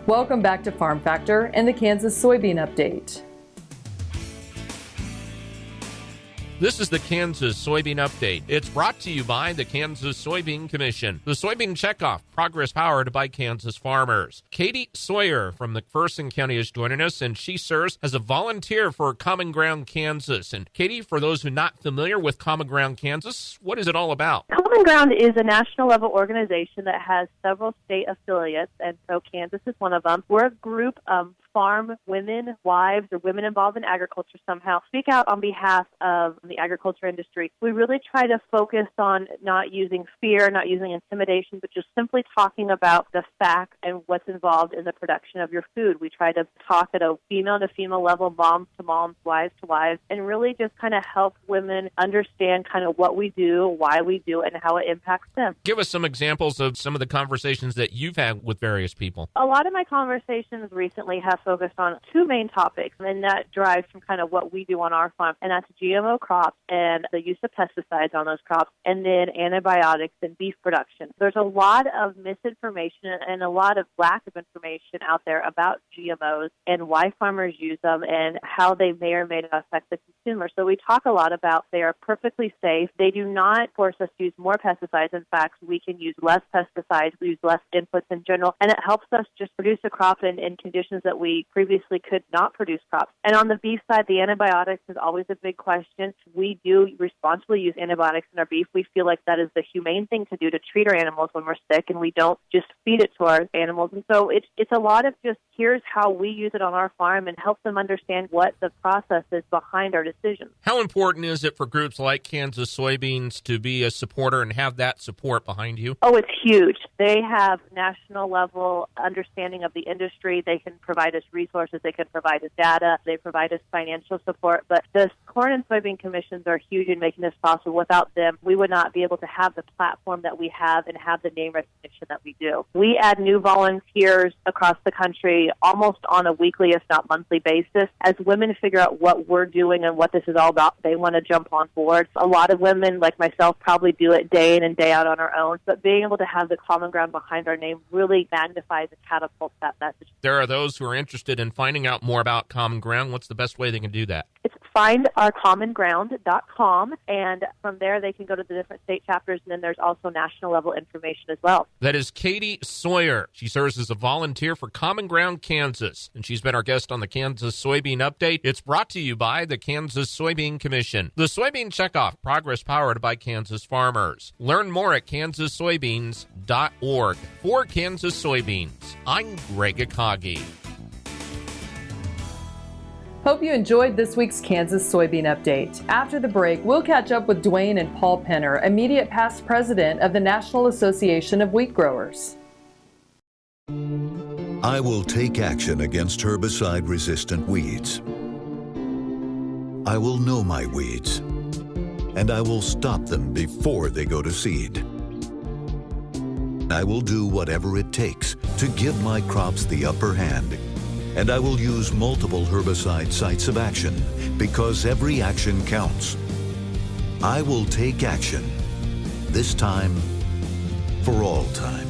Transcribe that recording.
Welcome back to Farm Factor and the Kansas Soybean Update. This is the Kansas Soybean Update. It's brought to you by the Kansas Soybean Commission. The Soybean Checkoff, progress powered by Kansas farmers. Katie Sawyer from McPherson County is joining us, and she serves as a volunteer for Common Ground Kansas. And Katie, for those who are not familiar with Common Ground Kansas, what is it all about? Common Ground is a national level organization that has several state affiliates, and so Kansas is one of them. We're a group of farm women, wives, or women involved in agriculture somehow speak out on behalf of the agriculture industry. We really try to focus on not using fear, not using intimidation, but just simply talking about the facts and what's involved in the production of your food. We try to talk at a female-to-female level, moms to moms, wives to wives, and really just kind of help women understand kind of what we do, why we do it, and how it impacts them. Give us some examples of some of the conversations that you've had with various people. A lot of my conversations recently have focused on two main topics, and that drives from kind of what we do on our farm, and that's GMO crops and the use of pesticides on those crops, and then antibiotics and beef production. There's a lot of misinformation and a lot of lack of information out there about GMOs and why farmers use them and how they may or may not affect the consumer. So we talk a lot about they are perfectly safe. They do not force us to use more pesticides. In fact, we can use less pesticides, we use less inputs in general, and it helps us just produce a crop in conditions that we previously could not produce crops. And on the beef side, the antibiotics is always a big question. We do responsibly use antibiotics in our beef. We feel like that is the humane thing to do to treat our animals when we're sick, and we don't just feed it to our animals. And so it's a lot of just here's how we use it on our farm and help them understand what the process is behind our decisions. How important is it for groups like Kansas Soybeans to be a supporter and have that support behind you? Oh, it's huge. They have national level understanding of the industry. They can provide us resources. They can provide us data. They provide us financial support. But the Corn and Soybean Commissions are huge in making this possible. Without them, we would not be able to have the platform that we have and have the name recognition that we do. We add new volunteers across the country almost on a weekly, if not monthly basis. As women figure out what we're doing and what this is all about, they want to jump on board. A lot of women, like myself, probably do it day in and day out on our own. But being able to have the common ground behind our name really magnifies and catapults that message. There are those who are interested in finding out more about Common Ground. What's the best way they can do that? It's findourcommonground.com, and from there they can go to the different state chapters, and then there's also national level information as well. That is Katie Sawyer. She serves as a volunteer for Common Ground Kansas, and she's been our guest on the Kansas Soybean Update. It's brought to you by the Kansas Soybean Commission. The Soybean Checkoff, progress powered by Kansas farmers. Learn more at kansassoybeans.org. For Kansas Soybeans, I'm Greg Akagi. Hope you enjoyed this week's Kansas Soybean Update. After the break, we'll catch up with Duane and Paul Penner, immediate past president of the National Association of Wheat Growers. I will take action against herbicide-resistant weeds. I will know my weeds, and I will stop them before they go to seed. I will do whatever it takes to give my crops the upper hand. And I will use multiple herbicide sites of action because every action counts. I will take action, this time for all time.